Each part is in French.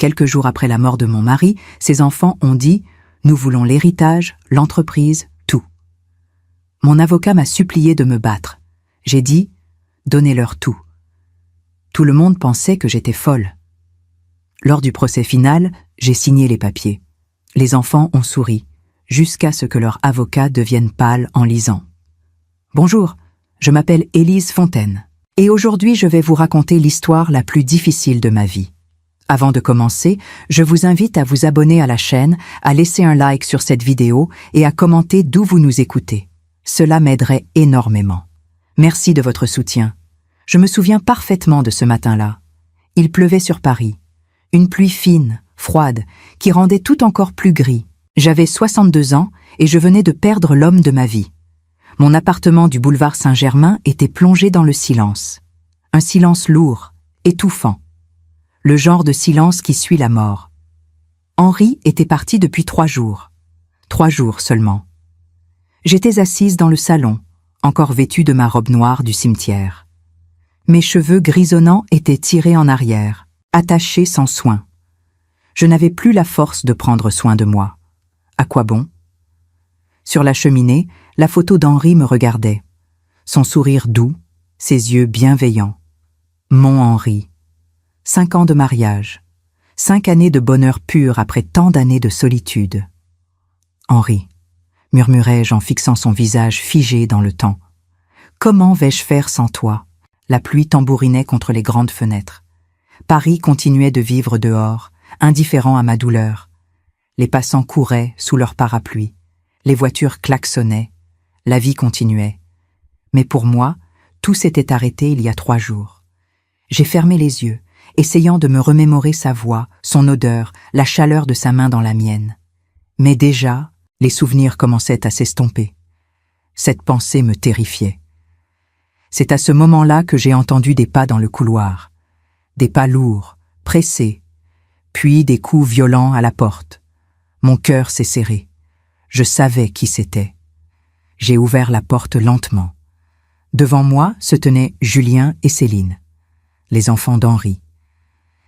Quelques jours après la mort de mon mari, ses enfants ont dit « Nous voulons l'héritage, l'entreprise, tout ». Mon avocat m'a supplié de me battre. J'ai dit « Donnez-leur tout ». Tout le monde pensait que j'étais folle. Lors du procès final, j'ai signé les papiers. Les enfants ont souri, jusqu'à ce que leur avocat devienne pâle en lisant. « Bonjour, je m'appelle Élise Fontaine, et aujourd'hui je vais vous raconter l'histoire la plus difficile de ma vie. Avant de commencer, je vous invite à vous abonner à la chaîne, à laisser un like sur cette vidéo et à commenter d'où vous nous écoutez. Cela m'aiderait énormément. Merci de votre soutien. Je me souviens parfaitement de ce matin-là. Il pleuvait sur Paris. Une pluie fine, froide, qui rendait tout encore plus gris. J'avais 62 ans et je venais de perdre l'homme de ma vie. Mon appartement du boulevard Saint-Germain était plongé dans le silence. Un silence lourd, étouffant. Le genre de silence qui suit la mort. Henri était parti depuis 3 jours. 3 jours seulement. J'étais assise dans le salon, encore vêtue de ma robe noire du cimetière. Mes cheveux grisonnants étaient tirés en arrière, attachés sans soin. Je n'avais plus la force de prendre soin de moi. À quoi bon? Sur la cheminée, la photo d'Henri me regardait. Son sourire doux, ses yeux bienveillants. Mon Henri. 5 ans de mariage. 5 années de bonheur pur après tant d'années de solitude. Henri, murmurai-je en fixant son visage figé dans le temps. Comment vais-je faire sans toi? La pluie tambourinait contre les grandes fenêtres. Paris continuait de vivre dehors, indifférent à ma douleur. Les passants couraient sous leurs parapluies. Les voitures klaxonnaient. La vie continuait. Mais pour moi, tout s'était arrêté il y a 3 jours. J'ai fermé les yeux, essayant de me remémorer sa voix, son odeur, la chaleur de sa main dans la mienne. Mais déjà, les souvenirs commençaient à s'estomper. Cette pensée me terrifiait. C'est à ce moment-là que j'ai entendu des pas dans le couloir. Des pas lourds, pressés, puis des coups violents à la porte. Mon cœur s'est serré. Je savais qui c'était. J'ai ouvert la porte lentement. Devant moi se tenaient Julien et Céline, les enfants d'Henri.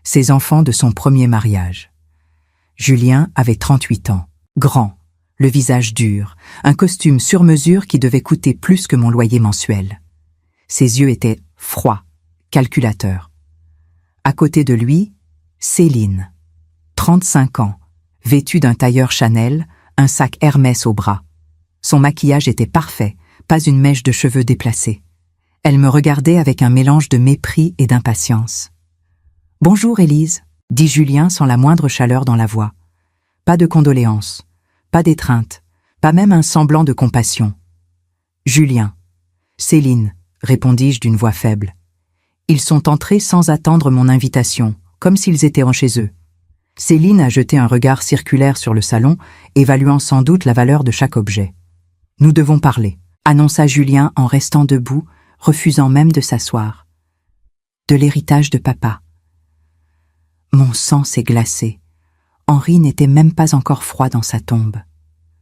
Ses enfants de son premier mariage. Julien avait 38 ans, grand, le visage dur, un costume sur mesure qui devait coûter plus que mon loyer mensuel. Ses yeux étaient froids, calculateurs. À côté de lui, Céline, 35 ans, vêtue d'un tailleur Chanel, un sac Hermès au bras. Son maquillage était parfait, pas une mèche de cheveux déplacée. Elle me regardait avec un mélange de mépris et d'impatience. « Bonjour, Élise », dit Julien sans la moindre chaleur dans la voix. Pas de condoléances, pas d'étreinte, pas même un semblant de compassion. « Julien. »« Céline », répondis-je d'une voix faible. Ils sont entrés sans attendre mon invitation, comme s'ils étaient en chez eux. Céline a jeté un regard circulaire sur le salon, évaluant sans doute la valeur de chaque objet. « Nous devons parler », annonça Julien en restant debout, refusant même de s'asseoir. « De l'héritage de papa. » Mon sang s'est glacé. Henri n'était même pas encore froid dans sa tombe.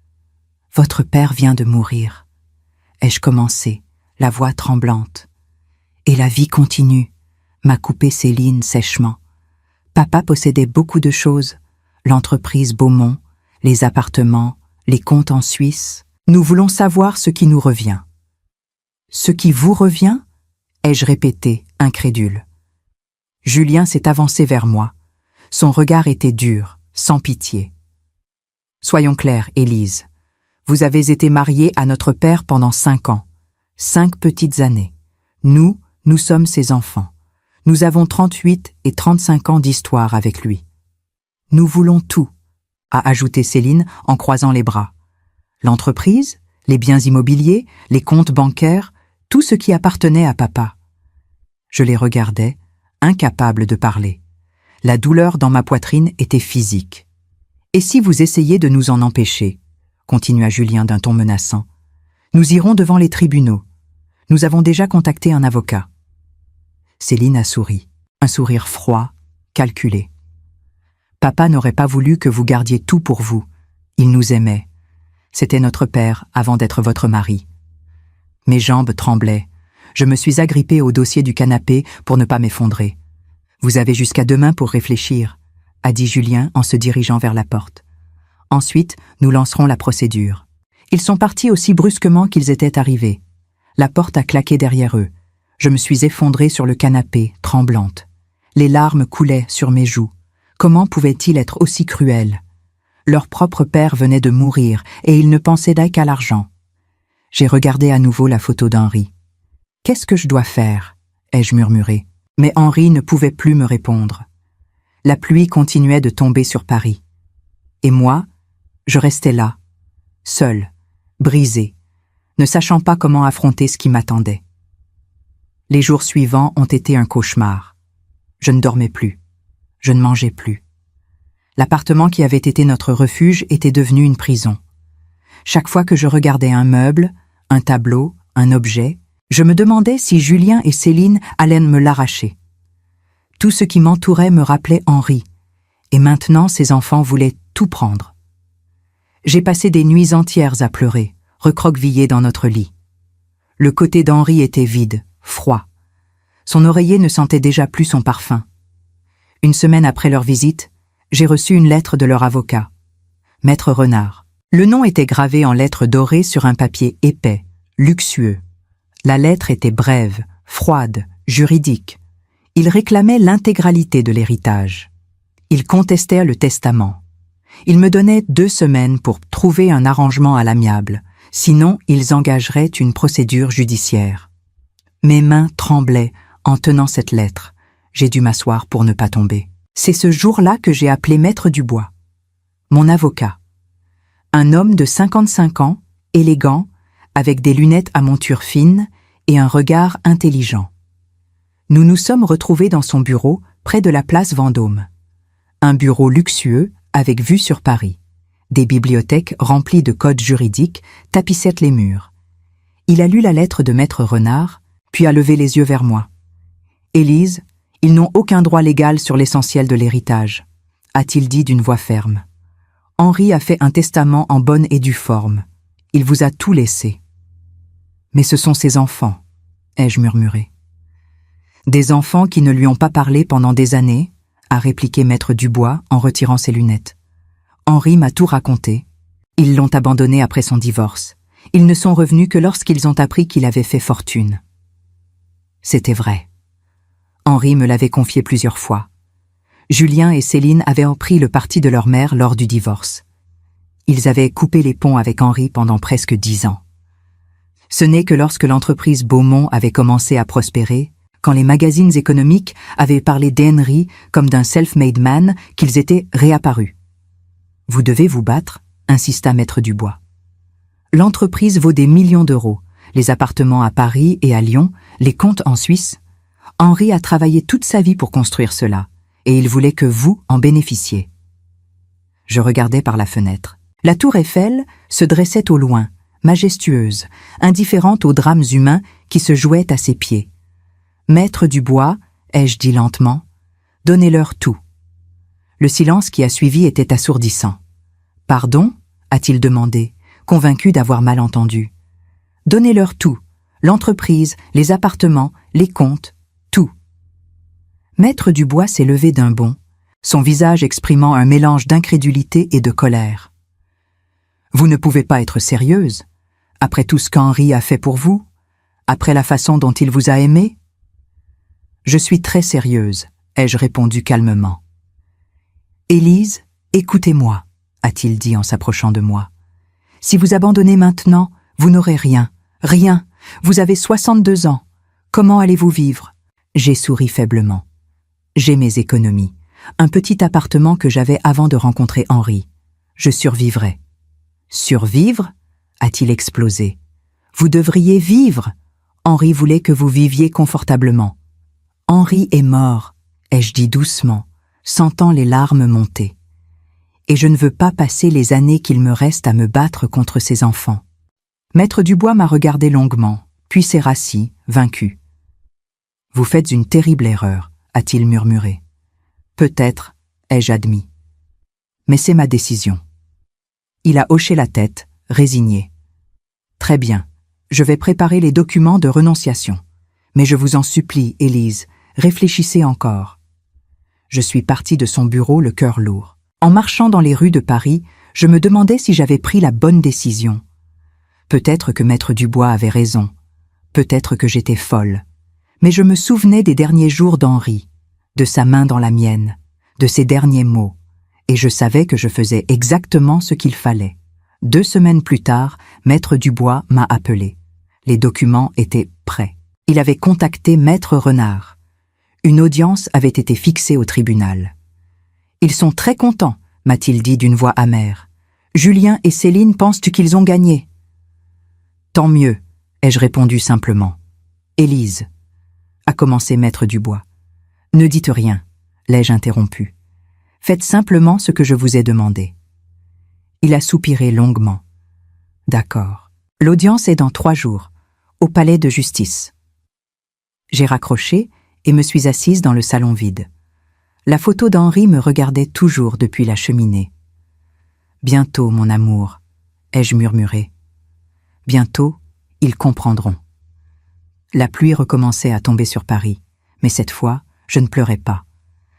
« Votre père vient de mourir. » ai-je commencé, la voix tremblante. « Et la vie continue », m'a coupé Céline sèchement. Papa possédait beaucoup de choses, l'entreprise Beaumont, les appartements, les comptes en Suisse. Nous voulons savoir ce qui nous revient. « Ce qui vous revient ?» ai-je répété, incrédule. Julien s'est avancé vers moi. Son regard était dur, sans pitié. « Soyons clairs, Élise. Vous avez été mariée à notre père pendant 5 ans. 5 petites années. Nous sommes ses enfants. Nous avons 38 et 35 ans d'histoire avec lui. Nous voulons tout, » a ajouté Céline en croisant les bras. L'entreprise, les biens immobiliers, les comptes bancaires, tout ce qui appartenait à papa. Je les regardais, incapable de parler. La douleur dans ma poitrine était physique. « Et si vous essayez de nous en empêcher ?» continua Julien d'un ton menaçant. « Nous irons devant les tribunaux. Nous avons déjà contacté un avocat. » Céline a souri, un sourire froid, calculé. « Papa n'aurait pas voulu que vous gardiez tout pour vous. Il nous aimait. C'était notre père avant d'être votre mari. » Mes jambes tremblaient. Je me suis agrippée au dossier du canapé pour ne pas m'effondrer. « Vous avez jusqu'à demain pour réfléchir. a dit Julien en se dirigeant vers la porte. Ensuite, nous lancerons la procédure. Ils sont partis aussi brusquement qu'ils étaient arrivés. La porte a claqué derrière eux. Je me suis effondrée sur le canapé, tremblante. Les larmes coulaient sur mes joues. Comment pouvaient-ils être aussi cruels? Leur propre père venait de mourir et ils ne pensaient qu'à l'argent. J'ai regardé à nouveau la photo d'Henri. « Qu'est-ce que je dois faire ?» ai-je murmuré. Mais Henri ne pouvait plus me répondre. La pluie continuait de tomber sur Paris. Et moi, je restais là, seule, brisée, ne sachant pas comment affronter ce qui m'attendait. Les jours suivants ont été un cauchemar. Je ne dormais plus. Je ne mangeais plus. L'appartement qui avait été notre refuge était devenu une prison. Chaque fois que je regardais un meuble, un tableau, un objet, je me demandais si Julien et Céline allaient me l'arracher. Tout ce qui m'entourait me rappelait Henri, et maintenant ses enfants voulaient tout prendre. J'ai passé des nuits entières à pleurer, recroquevillée dans notre lit. Le côté d'Henri était vide, froid. Son oreiller ne sentait déjà plus son parfum. Une semaine après leur visite, j'ai reçu une lettre de leur avocat, Maître Renard. Le nom était gravé en lettres dorées sur un papier épais, luxueux. La lettre était brève, froide, juridique. Il réclamait l'intégralité de l'héritage. Il contestait le testament. Il me donnait 2 semaines pour trouver un arrangement à l'amiable, sinon ils engageraient une procédure judiciaire. Mes mains tremblaient en tenant cette lettre. J'ai dû m'asseoir pour ne pas tomber. C'est ce jour-là que j'ai appelé Maître Dubois, mon avocat. Un homme de 55 ans, élégant, avec des lunettes à monture fine et un regard intelligent. Nous nous sommes retrouvés dans son bureau, près de la place Vendôme. Un bureau luxueux, avec vue sur Paris. Des bibliothèques remplies de codes juridiques tapissaient les murs. Il a lu la lettre de Maître Renard, puis a levé les yeux vers moi. « Élise, ils n'ont aucun droit légal sur l'essentiel de l'héritage, » a-t-il dit d'une voix ferme. « Henri a fait un testament en bonne et due forme. Il vous a tout laissé. » « Mais ce sont ses enfants, » ai-je murmuré. « Des enfants qui ne lui ont pas parlé pendant des années, » a répliqué Maître Dubois en retirant ses lunettes. « Henri m'a tout raconté. Ils l'ont abandonné après son divorce. Ils ne sont revenus que lorsqu'ils ont appris qu'il avait fait fortune. » C'était vrai. Henri me l'avait confié plusieurs fois. Julien et Céline avaient pris le parti de leur mère lors du divorce. Ils avaient coupé les ponts avec Henri pendant presque 10 ans. Ce n'est que lorsque l'entreprise Beaumont avait commencé à prospérer, quand les magazines économiques avaient parlé d'Henri comme d'un self-made man, qu'ils étaient réapparus. « Vous devez vous battre », insista Maître Dubois. « L'entreprise vaut des millions d'euros, les appartements à Paris et à Lyon, les comptes en Suisse. Henri a travaillé toute sa vie pour construire cela, et il voulait que vous en bénéficiez. » Je regardais par la fenêtre. La tour Eiffel se dressait au loin, majestueuse, indifférente aux drames humains qui se jouaient à ses pieds. « Maître Dubois, » ai-je dit lentement, « donnez-leur tout. » Le silence qui a suivi était assourdissant. « Pardon ?» a-t-il demandé, convaincu d'avoir mal entendu. « Donnez-leur tout, l'entreprise, les appartements, les comptes, tout. » Maître Dubois s'est levé d'un bond, son visage exprimant un mélange d'incrédulité et de colère. « Vous ne pouvez pas être sérieuse, après tout ce qu'Henri a fait pour vous, après la façon dont il vous a aimé. »« Je suis très sérieuse, » ai-je répondu calmement. « Élise, écoutez-moi, » a-t-il dit en s'approchant de moi. « Si vous abandonnez maintenant, vous n'aurez rien, rien. Vous avez 62 ans. Comment allez-vous vivre ?» J'ai souri faiblement. J'ai mes économies, un petit appartement que j'avais avant de rencontrer Henri. Je survivrai. Survivre ? A-t-il explosé. Vous devriez vivre. Henri voulait que vous viviez confortablement. Henri est mort, ai-je dit doucement, sentant les larmes monter. Et je ne veux pas passer les années qu'il me reste à me battre contre ses enfants. Maître Dubois m'a regardé longuement, puis s'est rassis, vaincu. « Vous faites une terrible erreur, » a-t-il murmuré. « Peut-être, ai-je admis. Mais c'est ma décision. » Il a hoché la tête, résigné. « Très bien, je vais préparer les documents de renonciation. Mais je vous en supplie, Élise, réfléchissez encore. » Je suis partie de son bureau le cœur lourd. En marchant dans les rues de Paris, je me demandais si j'avais pris la bonne décision. Peut-être que Maître Dubois avait raison. Peut-être que j'étais folle. Mais je me souvenais des derniers jours d'Henri, de sa main dans la mienne, de ses derniers mots, et je savais que je faisais exactement ce qu'il fallait. 2 semaines plus tard, Maître Dubois m'a appelé. Les documents étaient prêts. Il avait contacté Maître Renard. Une audience avait été fixée au tribunal. « Ils sont très contents », m'a-t-il dit d'une voix amère. « Julien et Céline pensent qu'ils ont gagné. »« Tant mieux », ai-je répondu simplement. « Élise », a commencé Maître Dubois. « Ne dites rien », l'ai-je interrompu. « Faites simplement ce que je vous ai demandé. » Il a soupiré longuement. « D'accord. L'audience est dans 3 jours, au palais de justice. » J'ai raccroché et me suis assise dans le salon vide. La photo d'Henri me regardait toujours depuis la cheminée. « Bientôt, mon amour, » ai-je murmuré. « Bientôt, ils comprendront. » La pluie recommençait à tomber sur Paris, mais cette fois, je ne pleurais pas.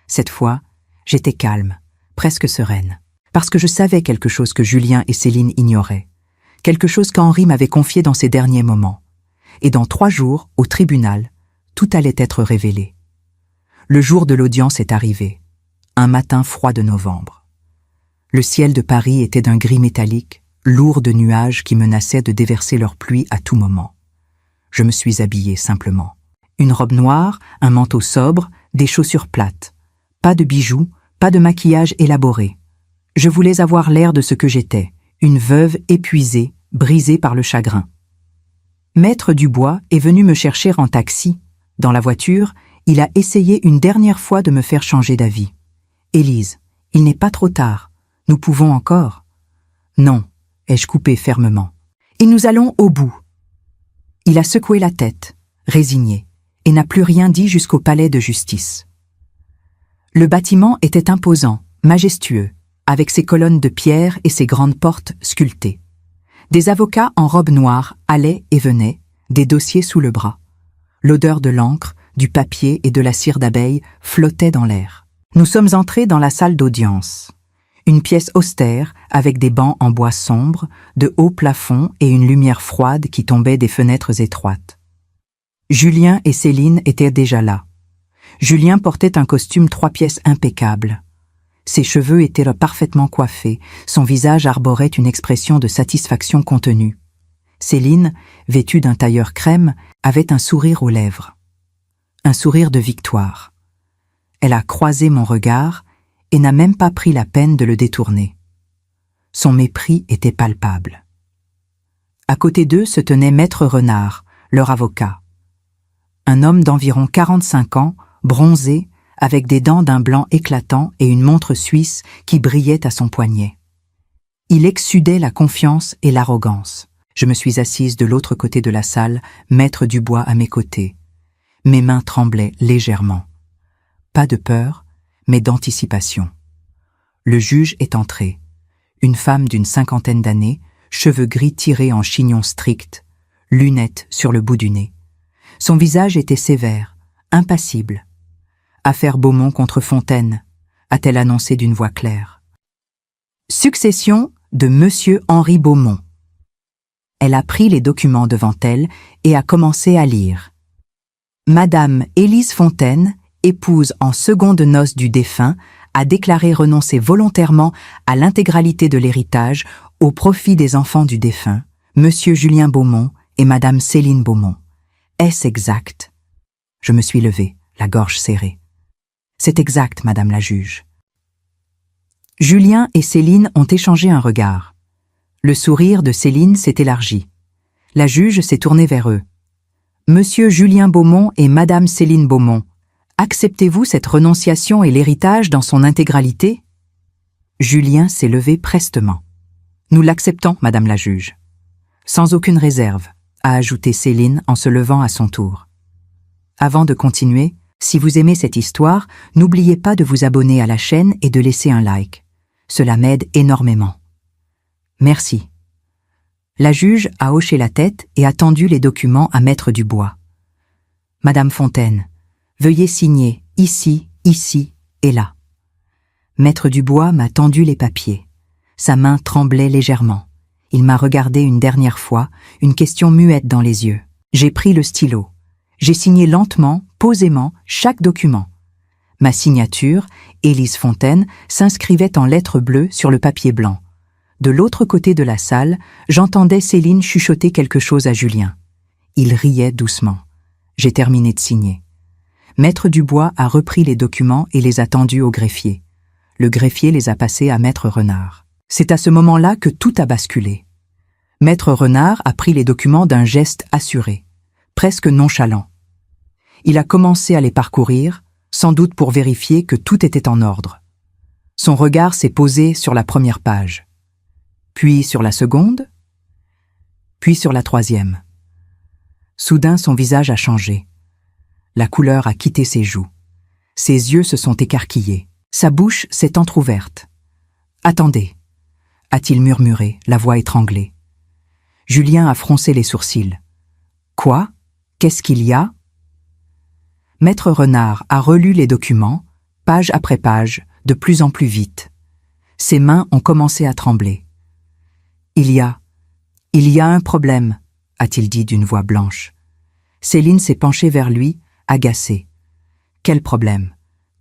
Cette fois, j'étais calme, presque sereine, parce que je savais quelque chose que Julien et Céline ignoraient, quelque chose qu'Henri m'avait confié dans ses derniers moments. Et dans 3 jours, au tribunal, tout allait être révélé. Le jour de l'audience est arrivé, un matin froid de novembre. Le ciel de Paris était d'un gris métallique, lourd de nuages qui menaçaient de déverser leur pluie à tout moment. Je me suis habillée simplement. Une robe noire, un manteau sobre, des chaussures plates. Pas de bijoux, pas de maquillage élaboré. Je voulais avoir l'air de ce que j'étais, une veuve épuisée, brisée par le chagrin. Maître Dubois est venu me chercher en taxi. Dans la voiture, il a essayé une dernière fois de me faire changer d'avis. « Élise, il n'est pas trop tard. Nous pouvons encore. »« Non, » ai-je coupé fermement. « Et nous allons au bout. » Il a secoué la tête, résigné, et n'a plus rien dit jusqu'au palais de justice. Le bâtiment était imposant, majestueux, avec ses colonnes de pierre et ses grandes portes sculptées. Des avocats en robe noire allaient et venaient, des dossiers sous le bras. L'odeur de l'encre, du papier et de la cire d'abeille flottait dans l'air. Nous sommes entrés dans la salle d'audience. Une pièce austère, avec des bancs en bois sombre, de hauts plafonds et une lumière froide qui tombait des fenêtres étroites. Julien et Céline étaient déjà là. Julien portait un costume 3 pièces impeccable. Ses cheveux étaient parfaitement coiffés, son visage arborait une expression de satisfaction contenue. Céline, vêtue d'un tailleur crème, avait un sourire aux lèvres. Un sourire de victoire. Elle a croisé mon regard et n'a même pas pris la peine de le détourner. Son mépris était palpable. À côté d'eux se tenait Maître Renard, leur avocat. Un homme d'environ 45 ans, bronzé, avec des dents d'un blanc éclatant et une montre suisse qui brillait à son poignet. Il exsudait la confiance et l'arrogance. Je me suis assise de l'autre côté de la salle, Maître Dubois à mes côtés. Mes mains tremblaient légèrement. Pas de peur, mais d'anticipation. Le juge est entré. Une femme d'une 50aine d'années, cheveux gris tirés en chignon strict, lunettes sur le bout du nez. Son visage était sévère, impassible. « Affaire Beaumont contre Fontaine », a-t-elle annoncé d'une voix claire. « Succession de Monsieur Henri Beaumont ». Elle a pris les documents devant elle et a commencé à lire. « Madame Élise Fontaine, épouse en seconde noces du défunt, a déclaré renoncer volontairement à l'intégralité de l'héritage au profit des enfants du défunt, Monsieur Julien Beaumont et Madame Céline Beaumont. Est-ce exact ?» Je me suis levée, la gorge serrée. « C'est exact, Madame la juge. » Julien et Céline ont échangé un regard. Le sourire de Céline s'est élargi. La juge s'est tournée vers eux. « Monsieur Julien Beaumont et Madame Céline Beaumont, acceptez-vous cette renonciation et l'héritage dans son intégralité ?» Julien s'est levé prestement. « Nous l'acceptons, Madame la juge. » Sans aucune réserve, a ajouté Céline en se levant à son tour. Avant de continuer, si vous aimez cette histoire, n'oubliez pas de vous abonner à la chaîne et de laisser un like. Cela m'aide énormément. Merci. La juge a hoché la tête et a tendu les documents à Maître Dubois. Madame Fontaine, veuillez signer ici, ici est là. Maître Dubois m'a tendu les papiers. Sa main tremblait légèrement. Il m'a regardé une dernière fois, une question muette dans les yeux. J'ai pris le stylo. J'ai signé lentement, posément, chaque document. Ma signature, Élise Fontaine, s'inscrivait en lettres bleues sur le papier blanc. De l'autre côté de la salle, j'entendais Céline chuchoter quelque chose à Julien. Il riait doucement. J'ai terminé de signer. Maître Dubois a repris les documents et les a tendus au greffier. Le greffier les a passés à Maître Renard. C'est à ce moment-là que tout a basculé. Maître Renard a pris les documents d'un geste assuré, presque nonchalant. Il a commencé à les parcourir, sans doute pour vérifier que tout était en ordre. Son regard s'est posé sur la première page, puis sur la seconde, puis sur la troisième. Soudain, son visage a changé. La couleur a quitté ses joues. Ses yeux se sont écarquillés. Sa bouche s'est entr'ouverte. « Attendez !» a-t-il murmuré, la voix étranglée. Julien a froncé les sourcils. « Quoi? Qu'est-ce qu'il y a ?» Maître Renard a relu les documents, page après page, de plus en plus vite. Ses mains ont commencé à trembler. « Il y a un problème », a-t-il dit d'une voix blanche. Céline s'est penchée vers lui, agacée. « Quel problème?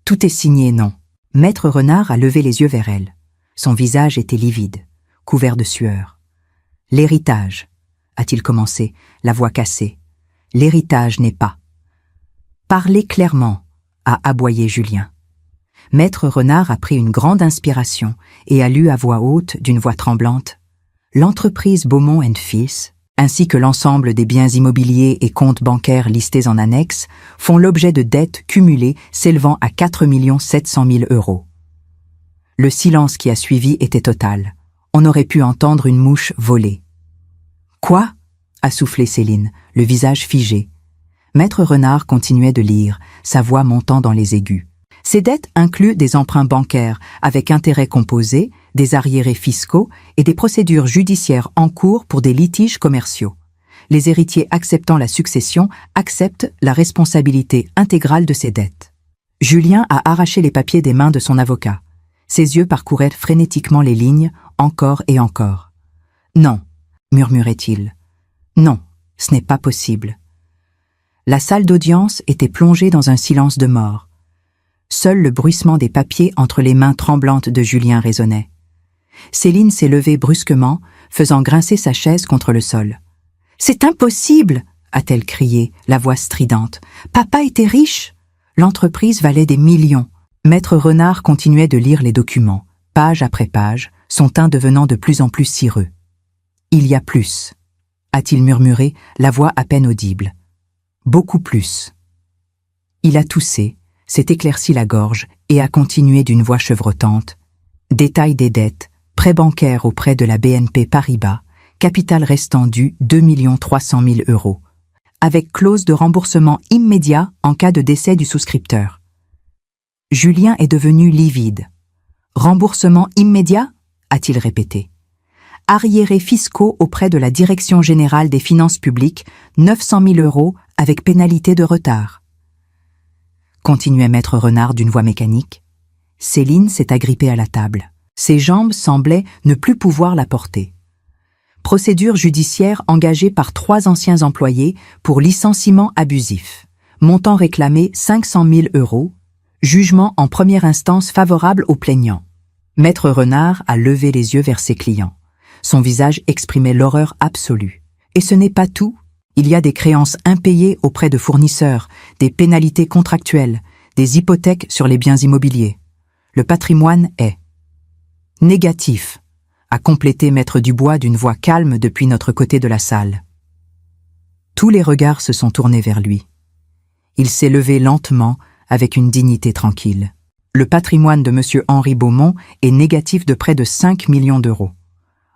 Tout est signé, non ?» Maître Renard a levé les yeux vers elle. Son visage était livide, couvert de sueur. « L'héritage, » a-t-il commencé, la voix cassée. « L'héritage n'est pas. »« Parlez clairement, » a aboyé Julien. Maître Renard a pris une grande inspiration et a lu à voix haute, d'une voix tremblante, « L'entreprise Beaumont & Fils, ainsi que l'ensemble des biens immobiliers et comptes bancaires listés en annexe, font l'objet de dettes cumulées s'élevant à 4 700 000 €. Le silence qui a suivi était total. On aurait pu entendre une mouche voler. « Quoi ?» a soufflé Céline, le visage figé. Maître Renard continuait de lire, sa voix montant dans les aigus. Ces dettes incluent des emprunts bancaires avec intérêts composés, des arriérés fiscaux et des procédures judiciaires en cours pour des litiges commerciaux. Les héritiers acceptant la succession acceptent la responsabilité intégrale de ces dettes. Julien a arraché les papiers des mains de son avocat. Ses yeux parcouraient frénétiquement les lignes, encore et encore. « Non », murmurait-il. « Non, ce n'est pas possible. » La salle d'audience était plongée dans un silence de mort. Seul le bruissement des papiers entre les mains tremblantes de Julien résonnait. Céline s'est levée brusquement, faisant grincer sa chaise contre le sol. « C'est impossible !» a-t-elle crié, la voix stridente. « Papa était riche. L'entreprise valait des millions. » Maître Renard continuait de lire les documents, page après page, son teint devenant de plus en plus cireux. « Il y a plus !» a-t-il murmuré, la voix à peine audible. « Beaucoup plus !» Il a toussé, s'est éclairci la gorge et a continué d'une voix chevrotante. « Détail des dettes, prêt bancaire auprès de la BNP Paribas, capital restant dû 2 300 000 €, avec clause de remboursement immédiat en cas de décès du souscripteur. » Julien est devenu livide. « Remboursement immédiat ?» a-t-il répété. « Arriérés fiscaux auprès de la Direction générale des finances publiques, 900 000 € avec pénalité de retard. » Continuait Maître Renard d'une voix mécanique. Céline s'est agrippée à la table. Ses jambes semblaient ne plus pouvoir la porter. Procédure judiciaire engagée par 3 anciens employés pour licenciement abusif. Montant réclamé 500 000 €. Jugement en première instance favorable aux plaignants. Maître Renard a levé les yeux vers ses clients. Son visage exprimait l'horreur absolue. Et ce n'est pas tout. Il y a des créances impayées auprès de fournisseurs, des pénalités contractuelles, des hypothèques sur les biens immobiliers. Le patrimoine est négatif, a complété Maître Dubois d'une voix calme depuis notre côté de la salle. Tous les regards se sont tournés vers lui. Il s'est levé lentement, avec une dignité tranquille. Le patrimoine de M. Henri Beaumont est négatif de près de 5 millions €.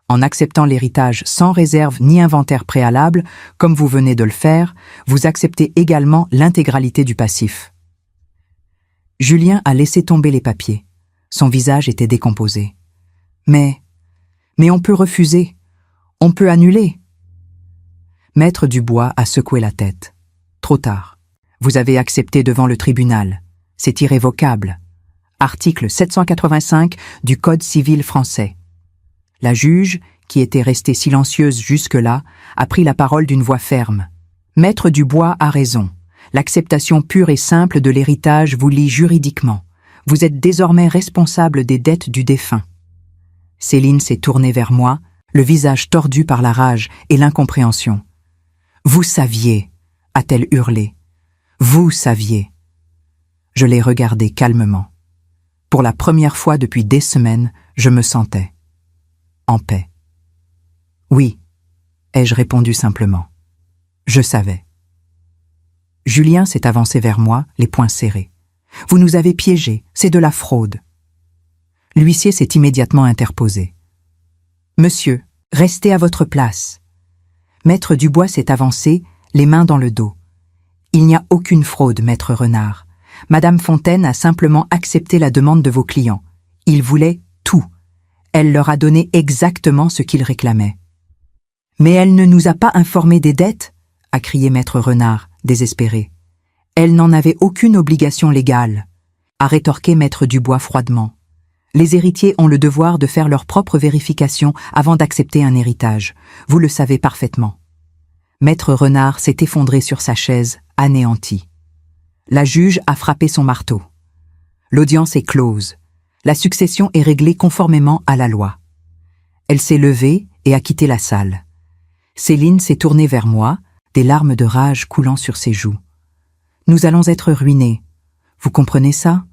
En acceptant l'héritage sans réserve ni inventaire préalable, comme vous venez de le faire, vous acceptez également l'intégralité du passif. Julien a laissé tomber les papiers. Son visage était décomposé. Mais on peut refuser. On peut annuler. Maître Dubois a secoué la tête. Trop tard. Vous avez accepté devant le tribunal. C'est irrévocable. Article 785 du Code civil français. La juge, qui était restée silencieuse jusque-là, a pris la parole d'une voix ferme. Maître Dubois a raison. L'acceptation pure et simple de l'héritage vous lie juridiquement. Vous êtes désormais responsable des dettes du défunt. Céline s'est tournée vers moi, le visage tordu par la rage et l'incompréhension. « Vous saviez !» a-t-elle hurlé. « Vous saviez !» Je l'ai regardée calmement. Pour la première fois depuis des semaines, je me sentais en paix. « Oui !» ai-je répondu simplement. Je savais. Julien s'est avancé vers moi, les poings serrés. « Vous nous avez piégés, c'est de la fraude. » L'huissier s'est immédiatement interposé. « Monsieur, restez à votre place. » Maître Dubois s'est avancé, les mains dans le dos. « Il n'y a aucune fraude, Maître Renard. Madame Fontaine a simplement accepté la demande de vos clients. Ils voulaient tout. Elle leur a donné exactement ce qu'ils réclamaient. »« Mais elle ne nous a pas informés des dettes ?» a crié Maître Renard, désespéré. « Elle n'en avait aucune obligation légale », a rétorqué Maître Dubois froidement. Les héritiers ont le devoir de faire leur propre vérification avant d'accepter un héritage. Vous le savez parfaitement. Maître Renard s'est effondré sur sa chaise, anéanti. La juge a frappé son marteau. L'audience est close. La succession est réglée conformément à la loi. Elle s'est levée et a quitté la salle. Céline s'est tournée vers moi, des larmes de rage coulant sur ses joues. Nous allons être ruinés. Vous comprenez ça?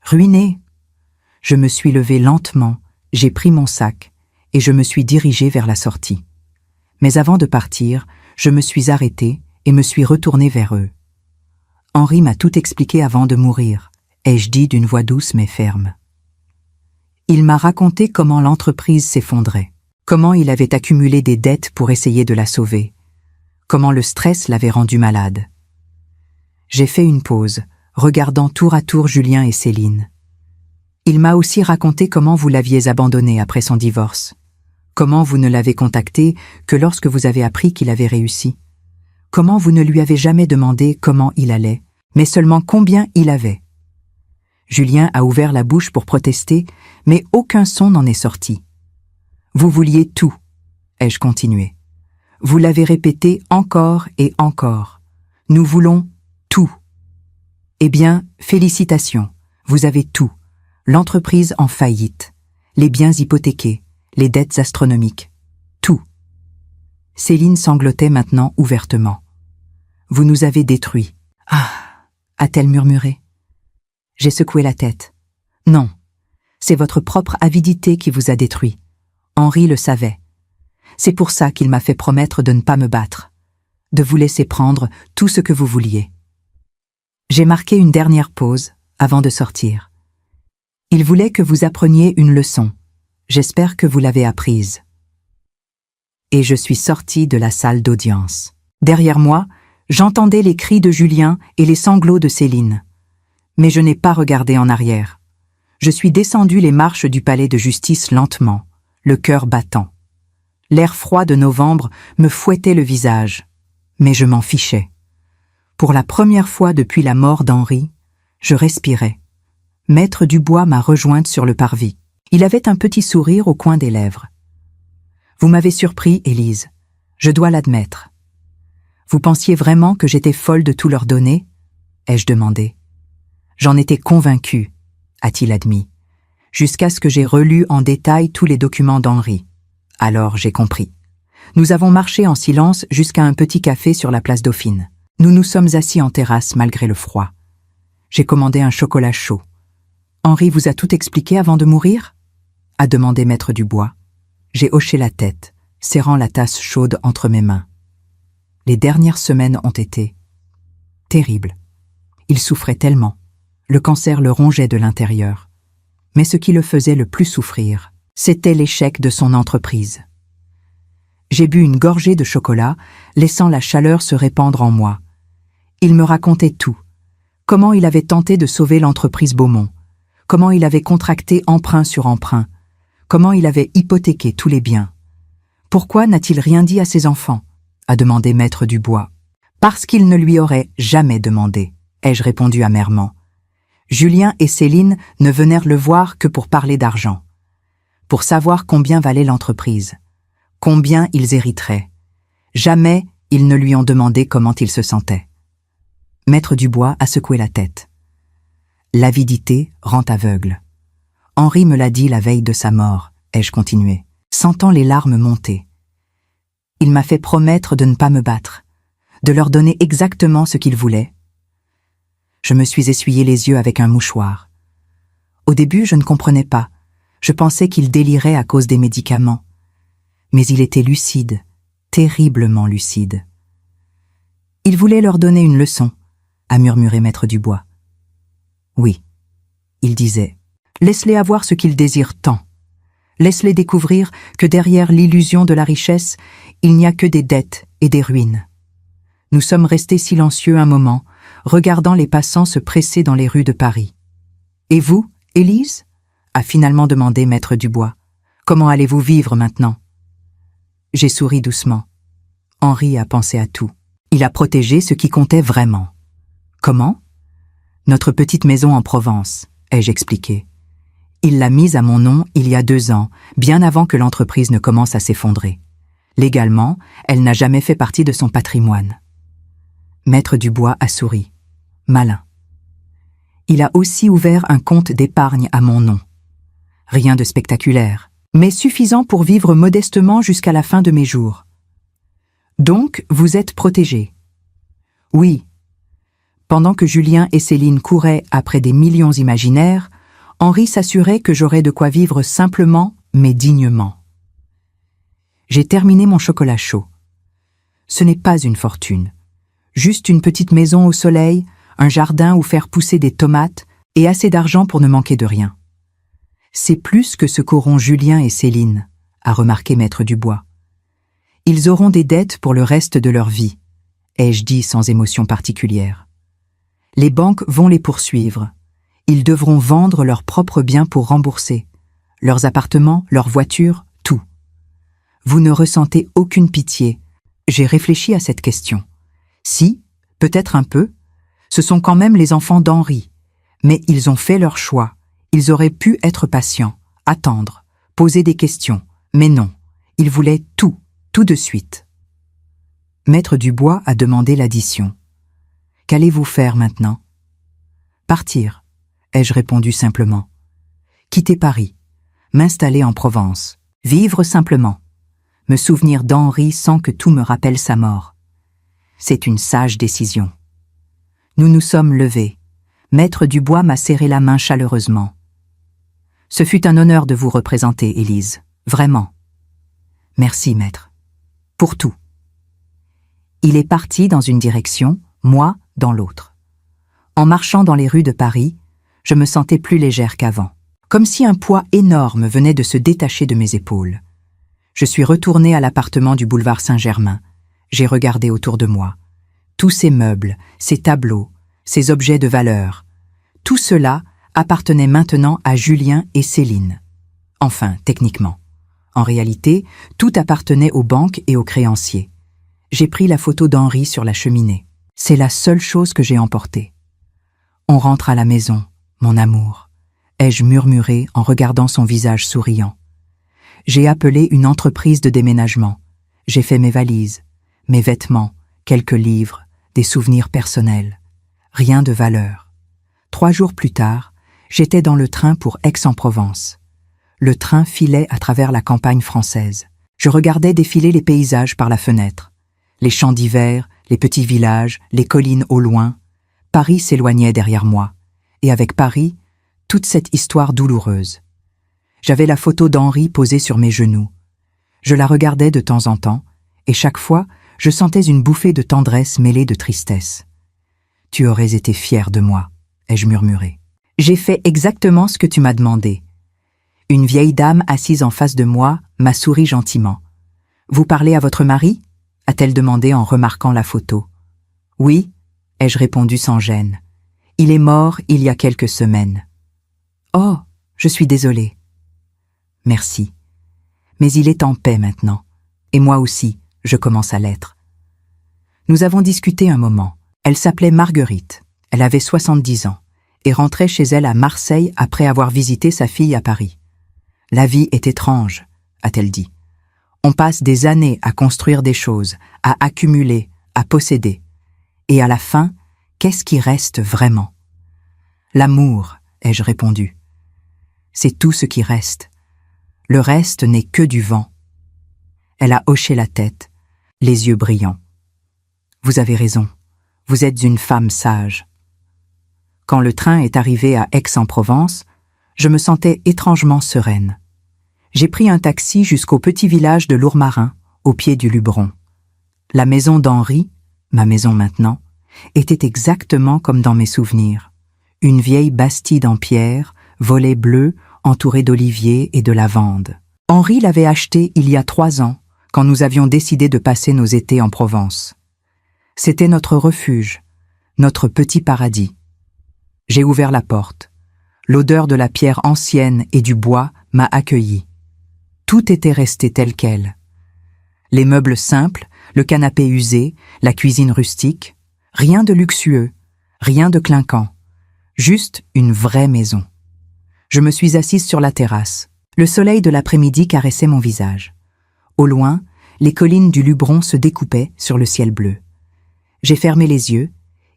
Ruinés. Je me suis levée lentement, j'ai pris mon sac et je me suis dirigée vers la sortie. Mais avant de partir, je me suis arrêtée et me suis retournée vers eux. Henri m'a tout expliqué avant de mourir, ai-je dit d'une voix douce mais ferme. Il m'a raconté comment l'entreprise s'effondrait, comment il avait accumulé des dettes pour essayer de la sauver, comment le stress l'avait rendu malade. J'ai fait une pause, regardant tour à tour Julien et Céline. Il m'a aussi raconté comment vous l'aviez abandonné après son divorce, comment vous ne l'avez contacté que lorsque vous avez appris qu'il avait réussi, comment vous ne lui avez jamais demandé comment il allait, mais seulement combien il avait. Julien a ouvert la bouche pour protester, mais aucun son n'en est sorti. Vous vouliez tout, ai-je continué. Vous l'avez répété encore et encore. Nous voulons tout. Eh bien, félicitations, vous avez tout. L'entreprise en faillite, les biens hypothéqués, les dettes astronomiques, tout. Céline sanglotait maintenant ouvertement. « Vous nous avez détruits. »« Ah !» a-t-elle murmuré. J'ai secoué la tête. « Non, c'est votre propre avidité qui vous a détruit. Henri le savait. C'est pour ça qu'il m'a fait promettre de ne pas me battre, de vous laisser prendre tout ce que vous vouliez. » J'ai marqué une dernière pause avant de sortir. Il voulait que vous appreniez une leçon. J'espère que vous l'avez apprise. Et je suis sortie de la salle d'audience. Derrière moi, j'entendais les cris de Julien et les sanglots de Céline. Mais je n'ai pas regardé en arrière. Je suis descendue les marches du palais de justice lentement, le cœur battant. L'air froid de novembre me fouettait le visage, mais je m'en fichais. Pour la première fois depuis la mort d'Henri, je respirais. Maître Dubois m'a rejointe sur le parvis. Il avait un petit sourire au coin des lèvres. « Vous m'avez surpris, Élise. Je dois l'admettre. »« Vous pensiez vraiment que j'étais folle de tout leur donner ?» ai-je demandé. « J'en étais convaincue, » a-t-il admis, jusqu'à ce que j'ai relu en détail tous les documents d'Henri. Alors j'ai compris. Nous avons marché en silence jusqu'à un petit café sur la place Dauphine. Nous nous sommes assis en terrasse malgré le froid. J'ai commandé un chocolat chaud. « Henri vous a tout expliqué avant de mourir ?» a demandé Maître Dubois. J'ai hoché la tête, serrant la tasse chaude entre mes mains. Les dernières semaines ont été terribles. Il souffrait tellement. Le cancer le rongeait de l'intérieur. Mais ce qui le faisait le plus souffrir, c'était l'échec de son entreprise. J'ai bu une gorgée de chocolat, laissant la chaleur se répandre en moi. Il me racontait tout. Comment il avait tenté de sauver l'entreprise Beaumont. Comment il avait contracté emprunt sur emprunt, comment il avait hypothéqué tous les biens. Pourquoi n'a-t-il rien dit à ses enfants? A demandé Maître Dubois. Parce qu'il ne lui aurait jamais demandé, ai-je répondu amèrement. Julien et Céline ne venèrent le voir que pour parler d'argent, pour savoir combien valait l'entreprise, combien ils hériteraient. Jamais ils ne lui ont demandé comment il se sentait. Maître Dubois a secoué la tête. L'avidité rend aveugle. Henri me l'a dit la veille de sa mort, ai-je continué, sentant les larmes monter. Il m'a fait promettre de ne pas me battre, de leur donner exactement ce qu'ils voulaient. Je me suis essuyé les yeux avec un mouchoir. Au début, je ne comprenais pas. Je pensais qu'il délirait à cause des médicaments. Mais il était lucide, terriblement lucide. Il voulait leur donner une leçon, a murmuré Maître Dubois. Oui, il disait, laisse-les avoir ce qu'ils désirent tant. Laisse-les découvrir que derrière l'illusion de la richesse, il n'y a que des dettes et des ruines. Nous sommes restés silencieux un moment, regardant les passants se presser dans les rues de Paris. « Et vous, Élise ?» a finalement demandé Maître Dubois. « Comment allez-vous vivre maintenant ?» J'ai souri doucement. Henri a pensé à tout. Il a protégé ce qui comptait vraiment. « Comment ?»« Notre petite maison en Provence, ai-je expliqué. Il l'a mise à mon nom il y a 2 ans, bien avant que l'entreprise ne commence à s'effondrer. Légalement, elle n'a jamais fait partie de son patrimoine. » Maître Dubois a souri. Malin. Il a aussi ouvert un compte d'épargne à mon nom. Rien de spectaculaire, mais suffisant pour vivre modestement jusqu'à la fin de mes jours. Donc, vous êtes protégé. Oui. Pendant que Julien et Céline couraient après des millions imaginaires, Henri s'assurait que j'aurais de quoi vivre simplement, mais dignement. J'ai terminé mon chocolat chaud. Ce n'est pas une fortune. Juste une petite maison au soleil, un jardin où faire pousser des tomates et assez d'argent pour ne manquer de rien. C'est plus que ce qu'auront Julien et Céline, a remarqué Maître Dubois. Ils auront des dettes pour le reste de leur vie, ai-je dit sans émotion particulière. Les banques vont les poursuivre. Ils devront vendre leurs propres biens pour rembourser. Leurs appartements, leurs voitures, tout. Vous ne ressentez aucune pitié. J'ai réfléchi à cette question. Si, peut-être un peu, ce sont quand même les enfants d'Henri, mais ils ont fait leur choix. Ils auraient pu être patients, attendre, poser des questions, mais non, ils voulaient tout de suite. Maître Dubois a demandé l'addition. Qu'allez-vous faire maintenant? Partir, ai-je répondu simplement. Quitter Paris, m'installer en Provence, vivre simplement, me souvenir d'Henri sans que tout me rappelle sa mort. C'est une sage décision. Nous nous sommes levés. Maître Dubois m'a serré la main chaleureusement. Ce fut un honneur de vous représenter, Élise. Vraiment. Merci, maître. Pour tout. Il est parti dans une direction, moi dans l'autre. En marchant dans les rues de Paris, je me sentais plus légère qu'avant, comme si un poids énorme venait de se détacher de mes épaules. Je suis retournée à l'appartement du boulevard Saint-Germain. J'ai regardé autour de moi. Tous ces meubles, ces tableaux, ces objets de valeur, tout cela appartenait maintenant à Julien et Céline. Enfin, techniquement. En réalité, tout appartenait aux banques et aux créanciers. J'ai pris la photo d'Henri sur la cheminée. C'est la seule chose que j'ai emportée. On rentre à la maison, mon amour, ai-je murmuré en regardant son visage souriant. J'ai appelé une entreprise de déménagement. J'ai fait mes valises, mes vêtements, quelques livres, des souvenirs personnels. Rien de valeur. 3 jours plus tard, j'étais dans le train pour Aix-en-Provence. Le train filait à travers la campagne française. Je regardais défiler les paysages par la fenêtre. Les champs d'hiver, les petits villages, les collines au loin. Paris s'éloignait derrière moi. Et avec Paris, toute cette histoire douloureuse. J'avais la photo d'Henri posée sur mes genoux. Je la regardais de temps en temps, et chaque fois, je sentais une bouffée de tendresse mêlée de tristesse. « Tu aurais été fière de moi », ai-je murmuré. J'ai fait exactement ce que tu m'as demandé. Une vieille dame assise en face de moi m'a souri gentiment. « Vous parlez à votre mari ?» a-t-elle demandé en remarquant la photo. « Oui », ai-je répondu sans gêne. « Il est mort il y a quelques semaines. »« Oh, je suis désolée. »« Merci. Mais il est en paix maintenant. Et moi aussi, je commence à l'être. » Nous avons discuté un moment. Elle s'appelait Marguerite. Elle avait 70 ans. et rentrait chez elle à Marseille après avoir visité sa fille à Paris. « La vie est étrange », a-t-elle dit. « On passe des années à construire des choses, à accumuler, à posséder. Et à la fin, qu'est-ce qui reste vraiment ? » « L'amour », ai-je répondu. « C'est tout ce qui reste. Le reste n'est que du vent. » Elle a hoché la tête, les yeux brillants. « Vous avez raison, vous êtes une femme sage. » Quand le train est arrivé à Aix-en-Provence, je me sentais étrangement sereine. J'ai pris un taxi jusqu'au petit village de Lourmarin, au pied du Luberon. La maison d'Henri, ma maison maintenant, était exactement comme dans mes souvenirs. Une vieille bastide en pierre, volets bleus, entourée d'oliviers et de lavandes. Henri l'avait achetée il y a 3 ans, quand nous avions décidé de passer nos étés en Provence. C'était notre refuge, notre petit paradis. J'ai ouvert la porte. L'odeur de la pierre ancienne et du bois m'a accueilli. Tout était resté tel quel. Les meubles simples, le canapé usé, la cuisine rustique, rien de luxueux, rien de clinquant. Juste une vraie maison. Je me suis assise sur la terrasse. Le soleil de l'après-midi caressait mon visage. Au loin, les collines du Luberon se découpaient sur le ciel bleu. J'ai fermé les yeux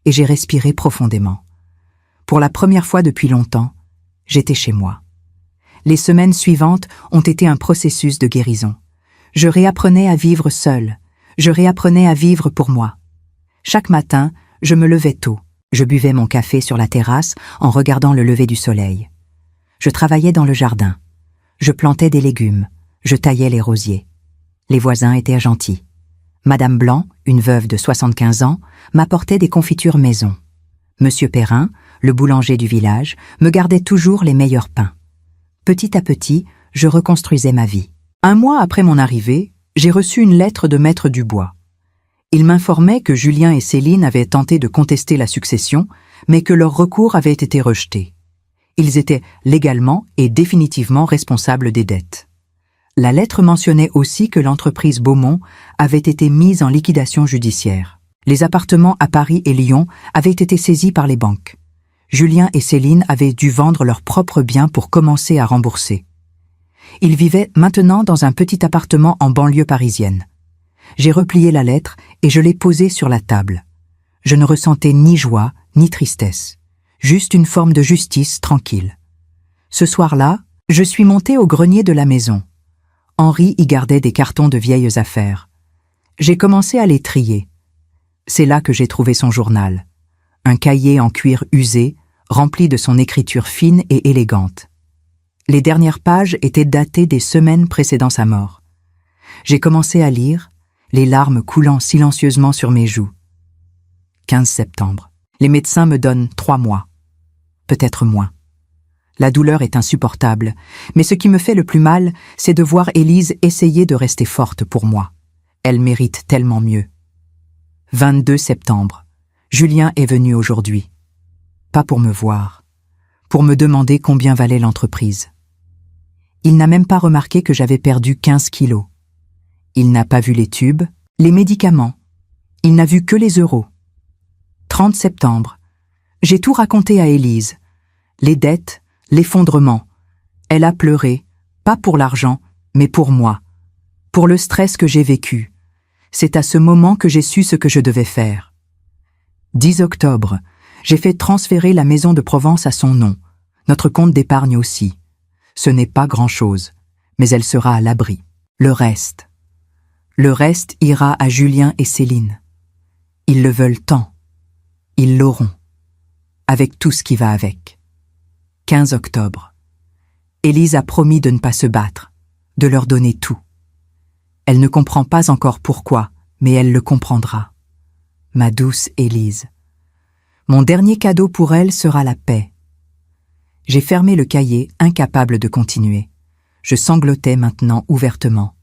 et j'ai respiré profondément. Pour la première fois depuis longtemps, j'étais chez moi. Les semaines suivantes ont été un processus de guérison. Je réapprenais à vivre seule. Je réapprenais à vivre pour moi. Chaque matin, je me levais tôt. Je buvais mon café sur la terrasse en regardant le lever du soleil. Je travaillais dans le jardin. Je plantais des légumes. Je taillais les rosiers. Les voisins étaient gentils. Madame Blanc, une veuve de 75 ans, m'apportait des confitures maison. Monsieur Perrin, le boulanger du village, me gardait toujours les meilleurs pains. Petit à petit, je reconstruisais ma vie. 1 mois après mon arrivée, j'ai reçu une lettre de Maître Dubois. Il m'informait que Julien et Céline avaient tenté de contester la succession, mais que leur recours avait été rejeté. Ils étaient légalement et définitivement responsables des dettes. La lettre mentionnait aussi que l'entreprise Beaumont avait été mise en liquidation judiciaire. Les appartements à Paris et Lyon avaient été saisis par les banques. Julien et Céline avaient dû vendre leurs propres biens pour commencer à rembourser. Ils vivaient maintenant dans un petit appartement en banlieue parisienne. J'ai replié la lettre et je l'ai posée sur la table. Je ne ressentais ni joie, ni tristesse, juste une forme de justice tranquille. Ce soir-là, je suis montée au grenier de la maison. Henri y gardait des cartons de vieilles affaires. J'ai commencé à les trier. C'est là que j'ai trouvé son journal. Un cahier en cuir usé, rempli de son écriture fine et élégante. Les dernières pages étaient datées des semaines précédant sa mort. J'ai commencé à lire, les larmes coulant silencieusement sur mes joues. 15 septembre. Les médecins me donnent 3 mois. Peut-être moins. La douleur est insupportable, mais ce qui me fait le plus mal, c'est de voir Élise essayer de rester forte pour moi. Elle mérite tellement mieux. 22 septembre. Julien est venu aujourd'hui. Pas pour me voir, pour me demander combien valait l'entreprise. Il n'a même pas remarqué que j'avais perdu 15 kilos. Il n'a pas vu les tubes, les médicaments. Il n'a vu que les euros. 30 septembre. J'ai tout raconté à Élise. Les dettes, l'effondrement. Elle a pleuré, pas pour l'argent, mais pour moi. Pour le stress que j'ai vécu. C'est à ce moment que j'ai su ce que je devais faire. 10 octobre. J'ai fait transférer la maison de Provence à son nom. Notre compte d'épargne aussi. Ce n'est pas grand-chose, mais elle sera à l'abri. Le reste ira à Julien et Céline. Ils le veulent tant. Ils l'auront. Avec tout ce qui va avec. 15 octobre. Élise a promis de ne pas se battre, de leur donner tout. Elle ne comprend pas encore pourquoi, mais elle le comprendra. Ma douce Élise. Mon dernier cadeau pour elle sera la paix. J'ai fermé le cahier, incapable de continuer. Je sanglotais maintenant ouvertement.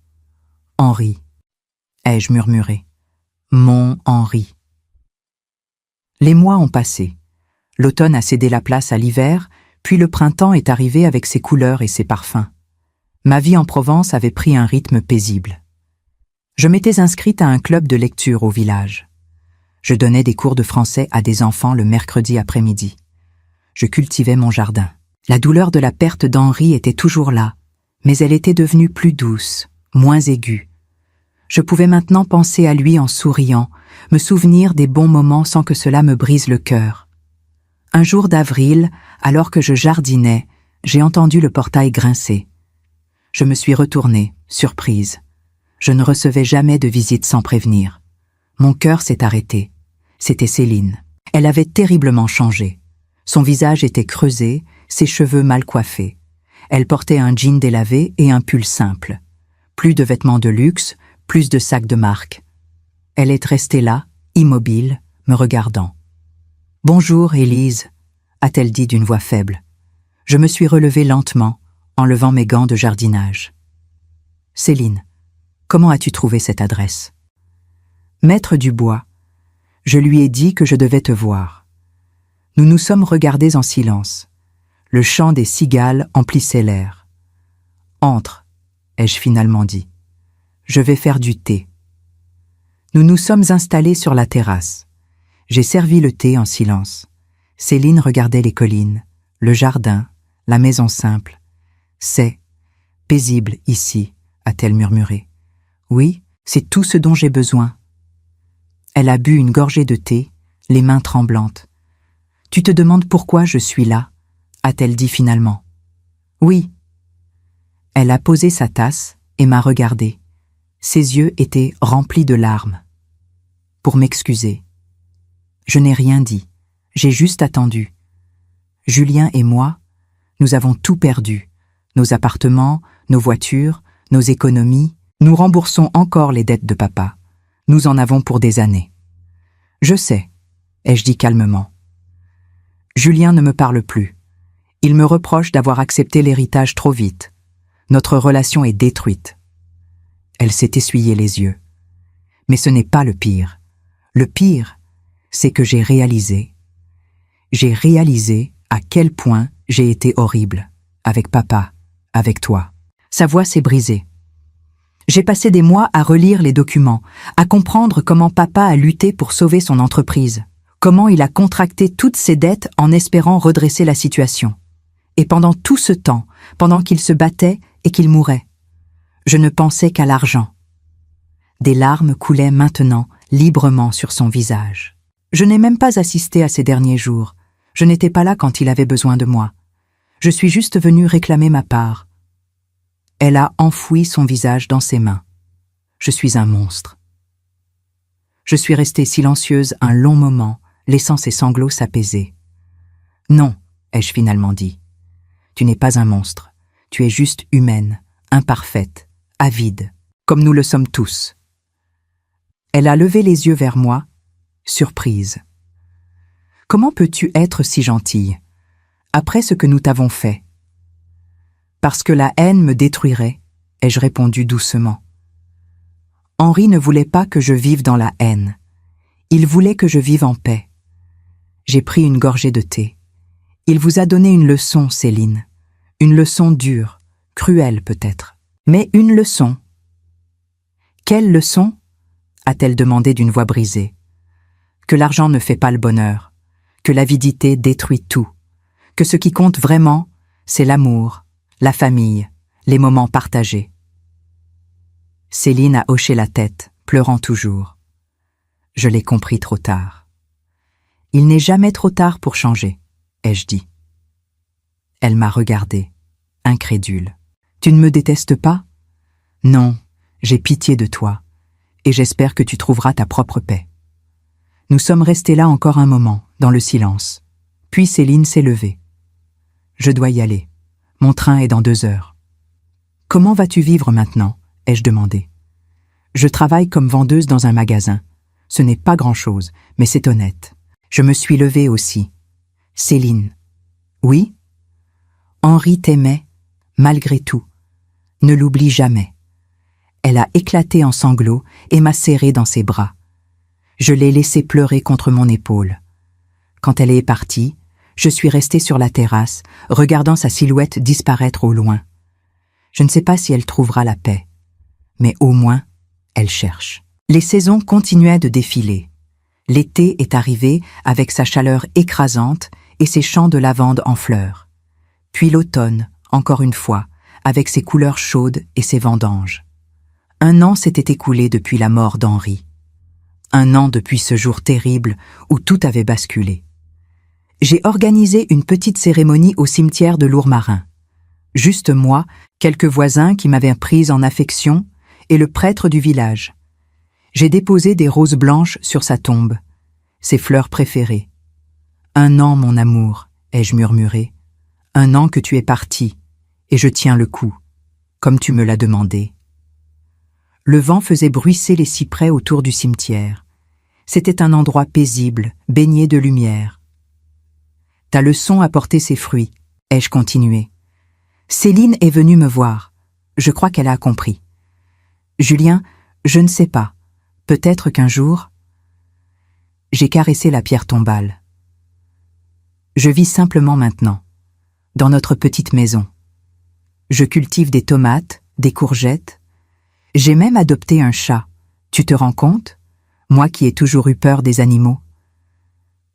Henri, ai-je murmuré. Mon Henri. Les mois ont passé. L'automne a cédé la place à l'hiver, puis le printemps est arrivé avec ses couleurs et ses parfums. Ma vie en Provence avait pris un rythme paisible. Je m'étais inscrite à un club de lecture au village. Je donnais des cours de français à des enfants le mercredi après-midi. Je cultivais mon jardin. La douleur de la perte d'Henri était toujours là, mais elle était devenue plus douce, moins aiguë. Je pouvais maintenant penser à lui en souriant, me souvenir des bons moments sans que cela me brise le cœur. Un jour d'avril, alors que je jardinais, j'ai entendu le portail grincer. Je me suis retournée, surprise. Je ne recevais jamais de visite sans prévenir. Mon cœur s'est arrêté. C'était Céline. Elle avait terriblement changé. Son visage était creusé, ses cheveux mal coiffés. Elle portait un jean délavé et un pull simple. Plus de vêtements de luxe, plus de sacs de marque. Elle est restée là, immobile, me regardant. « Bonjour, Élise », a-t-elle dit d'une voix faible. Je me suis relevée lentement, en levant mes gants de jardinage. « Céline, comment as-tu trouvé cette adresse ?»« Maître Dubois, je lui ai dit que je devais te voir. » Nous nous sommes regardés en silence. Le chant des cigales emplissait l'air. « Entre », ai-je finalement dit. « Je vais faire du thé. » Nous nous sommes installés sur la terrasse. J'ai servi le thé en silence. Céline regardait les collines, le jardin, la maison simple. « C'est paisible ici », a-t-elle murmuré. « Oui, c'est tout ce dont j'ai besoin. » Elle a bu une gorgée de thé, les mains tremblantes. « Tu te demandes pourquoi je suis là ?» a-t-elle dit finalement. « Oui. » Elle a posé sa tasse et m'a regardé. Ses yeux étaient remplis de larmes. Pour m'excuser. Je n'ai rien dit, j'ai juste attendu. Julien et moi, nous avons tout perdu. Nos appartements, nos voitures, nos économies, nous remboursons encore les dettes de papa. Nous en avons pour des années. Je sais, ai-je dit calmement. Julien ne me parle plus. Il me reproche d'avoir accepté l'héritage trop vite. Notre relation est détruite. Elle s'est essuyée les yeux. Mais ce n'est pas le pire. Le pire, c'est que j'ai réalisé à quel point j'ai été horrible, avec papa, avec toi. Sa voix s'est brisée. J'ai passé des mois à relire les documents, à comprendre comment papa a lutté pour sauver son entreprise, comment il a contracté toutes ses dettes en espérant redresser la situation. Et pendant tout ce temps, pendant qu'il se battait et qu'il mourait, je ne pensais qu'à l'argent. Des larmes coulaient maintenant librement sur son visage. Je n'ai même pas assisté à ces derniers jours. Je n'étais pas là quand il avait besoin de moi. Je suis juste venue réclamer ma part. Elle a enfoui son visage dans ses mains. Je suis un monstre. Je suis restée silencieuse un long moment, laissant ses sanglots s'apaiser. « Non », ai-je finalement dit. « Tu n'es pas un monstre. Tu es juste humaine, imparfaite, avide, comme nous le sommes tous. » Elle a levé les yeux vers moi, surprise. « Comment peux-tu être si gentille, après ce que nous t'avons fait ?» « Parce que la haine me détruirait, » ai-je répondu doucement. Henri ne voulait pas que je vive dans la haine. Il voulait que je vive en paix. J'ai pris une gorgée de thé. Il vous a donné une leçon, Céline. Une leçon dure, cruelle peut-être, mais une leçon. Quelle leçon ? A-t-elle demandé d'une voix brisée. Que l'argent ne fait pas le bonheur, que l'avidité détruit tout, que ce qui compte vraiment, c'est l'amour, la famille, les moments partagés. Céline a hoché la tête, pleurant toujours. Je l'ai compris trop tard. Il n'est jamais trop tard pour changer, ai-je dit. Elle m'a regardée, incrédule. Tu ne me détestes pas ? Non, j'ai pitié de toi, et j'espère que tu trouveras ta propre paix. Nous sommes restés là encore un moment, dans le silence. Puis Céline s'est levée. Je dois y aller. Mon train est dans 2 heures. Comment vas-tu vivre maintenant ? Ai-je demandé. Je travaille comme vendeuse dans un magasin. Ce n'est pas grand-chose, mais c'est honnête. Je me suis levée aussi. Céline. Oui ? Henri t'aimait, malgré tout. Ne l'oublie jamais. Elle a éclaté en sanglots et m'a serrée dans ses bras. Je l'ai laissée pleurer contre mon épaule. Quand elle est partie, je suis restée sur la terrasse, regardant sa silhouette disparaître au loin. Je ne sais pas si elle trouvera la paix, mais au moins, elle cherche. Les saisons continuaient de défiler. L'été est arrivé avec sa chaleur écrasante et ses champs de lavande en fleurs. Puis l'automne, encore une fois, avec ses couleurs chaudes et ses vendanges. 1 an s'était écoulé depuis la mort d'Henri. 1 an depuis ce jour terrible où tout avait basculé. J'ai organisé une petite cérémonie au cimetière de Lourmarin. Juste moi, quelques voisins qui m'avaient prise en affection et le prêtre du village. J'ai déposé des roses blanches sur sa tombe, ses fleurs préférées. 1 an, mon amour, ai-je murmuré. 1 an que tu es parti, et je tiens le coup, comme tu me l'as demandé. Le vent faisait bruisser les cyprès autour du cimetière. C'était un endroit paisible, baigné de lumière. Ta leçon a porté ses fruits, ai-je continué. Céline est venue me voir. Je crois qu'elle a compris. Julien, je ne sais pas. Peut-être qu'un jour... J'ai caressé la pierre tombale. Je vis simplement maintenant, dans notre petite maison. Je cultive des tomates, des courgettes. J'ai même adopté un chat. Tu te rends compte? Moi qui ai toujours eu peur des animaux.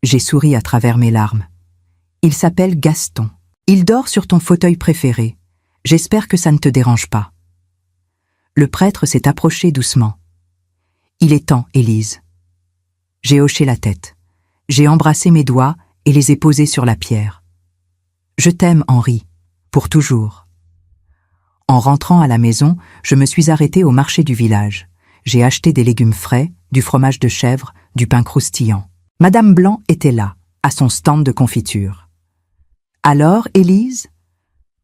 J'ai souri à travers mes larmes. Il s'appelle Gaston. Il dort sur ton fauteuil préféré. J'espère que ça ne te dérange pas. Le prêtre s'est approché doucement. Il est temps, Élise. J'ai hoché la tête. J'ai embrassé mes doigts et les ai posés sur la pierre. Je t'aime, Henri, pour toujours. En rentrant à la maison, je me suis arrêtée au marché du village. J'ai acheté des légumes frais, du fromage de chèvre, du pain croustillant. Madame Blanc était là, à son stand de confiture. Alors, Élise,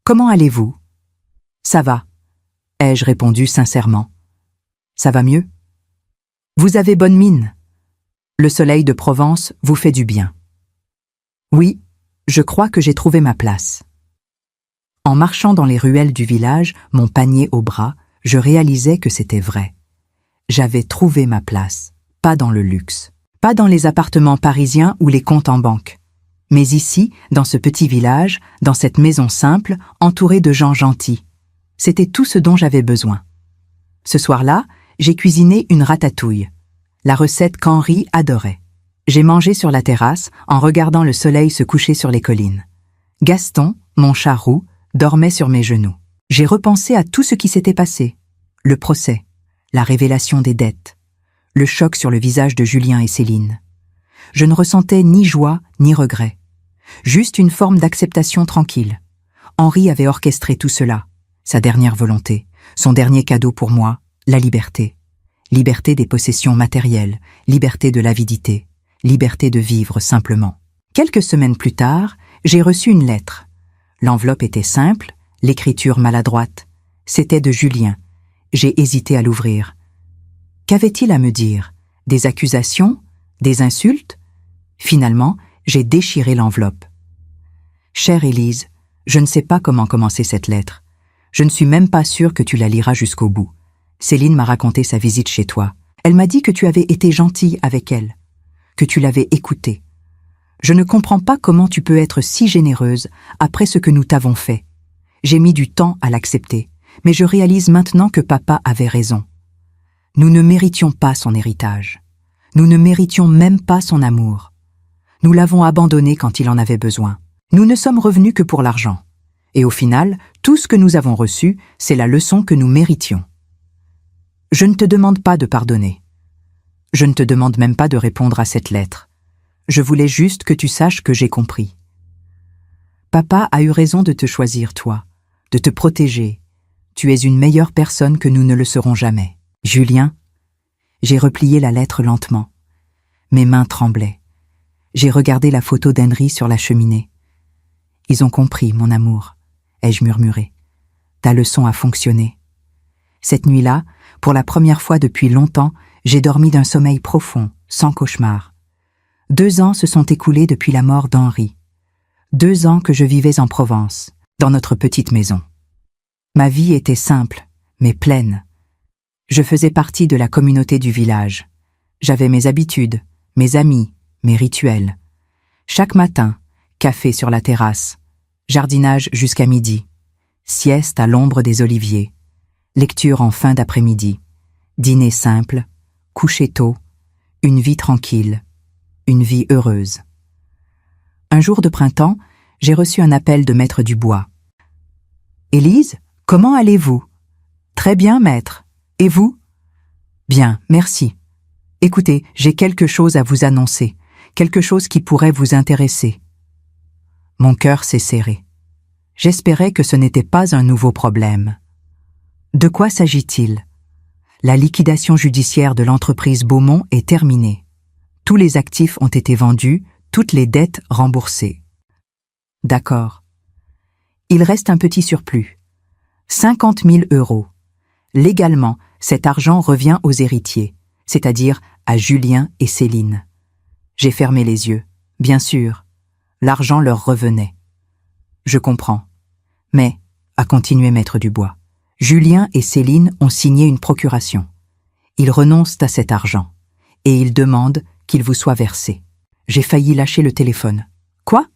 comment allez-vous? Ça va, ai-je répondu sincèrement. Ça va mieux? Vous avez bonne mine. Le soleil de Provence vous fait du bien. Oui, je crois que j'ai trouvé ma place. En marchant dans les ruelles du village, mon panier au bras, je réalisais que c'était vrai. J'avais trouvé ma place, pas dans le luxe, pas dans les appartements parisiens ou les comptes en banque, mais ici, dans ce petit village, dans cette maison simple, entourée de gens gentils. C'était tout ce dont j'avais besoin. Ce soir-là, j'ai cuisiné une ratatouille, la recette qu'Henri adorait. J'ai mangé sur la terrasse en regardant le soleil se coucher sur les collines. Gaston, mon chat roux, dormait sur mes genoux. J'ai repensé à tout ce qui s'était passé. Le procès, la révélation des dettes, le choc sur le visage de Julien et Céline. Je ne ressentais ni joie ni regret, juste une forme d'acceptation tranquille. Henri avait orchestré tout cela, sa dernière volonté, son dernier cadeau pour moi, la liberté. Liberté des possessions matérielles, liberté de l'avidité, liberté de vivre simplement. Quelques semaines plus tard, j'ai reçu une lettre. L'enveloppe était simple, l'écriture maladroite. C'était de Julien. J'ai hésité à l'ouvrir. Qu'avait-il à me dire? Des accusations? Des insultes? Finalement, j'ai déchiré l'enveloppe. Chère Élise, je ne sais pas comment commencer cette lettre. Je ne suis même pas sûre que tu la liras jusqu'au bout. Céline m'a raconté sa visite chez toi. Elle m'a dit que tu avais été gentille avec elle, que tu l'avais écoutée. Je ne comprends pas comment tu peux être si généreuse après ce que nous t'avons fait. J'ai mis du temps à l'accepter, mais je réalise maintenant que papa avait raison. Nous ne méritions pas son héritage. Nous ne méritions même pas son amour. Nous l'avons abandonné quand il en avait besoin. Nous ne sommes revenus que pour l'argent. Et au final, tout ce que nous avons reçu, c'est la leçon que nous méritions. Je ne te demande pas de pardonner. Je ne te demande même pas de répondre à cette lettre. Je voulais juste que tu saches que j'ai compris. Papa a eu raison de te choisir, toi, de te protéger. Tu es une meilleure personne que nous ne le serons jamais. Julien, j'ai replié la lettre lentement. Mes mains tremblaient. J'ai regardé la photo d'Henri sur la cheminée. Ils ont compris, mon amour, ai-je murmuré. Ta leçon a fonctionné. Cette nuit-là, pour la première fois depuis longtemps, j'ai dormi d'un sommeil profond, sans cauchemar. 2 ans se sont écoulés depuis la mort d'Henri. 2 ans que je vivais en Provence, dans notre petite maison. Ma vie était simple, mais pleine. Je faisais partie de la communauté du village. J'avais mes habitudes, mes amis, mes rituels. Chaque matin, café sur la terrasse, jardinage jusqu'à midi, sieste à l'ombre des oliviers, lecture en fin d'après-midi, dîner simple, coucher tôt, une vie tranquille, une vie heureuse. Un jour de printemps, j'ai reçu un appel de Maître Dubois. « Élise, comment allez-vous ?»« Très bien, maître. Et vous ?»« Bien, merci. Écoutez, j'ai quelque chose à vous annoncer, quelque chose qui pourrait vous intéresser. » Mon cœur s'est serré. J'espérais que ce n'était pas un nouveau problème. De quoi s'agit-il? La liquidation judiciaire de l'entreprise Beaumont est terminée. Tous les actifs ont été vendus, toutes les dettes remboursées. D'accord. Il reste un petit surplus. 50 000 €. Légalement, cet argent revient aux héritiers, c'est-à-dire à Julien et Céline. J'ai fermé les yeux. Bien sûr, l'argent leur revenait. Je comprends. Mais, a continué Maître Dubois, Julien et Céline ont signé une procuration. Ils renoncent à cet argent et ils demandent qu'il vous soit versé. J'ai failli lâcher le téléphone. Quoi?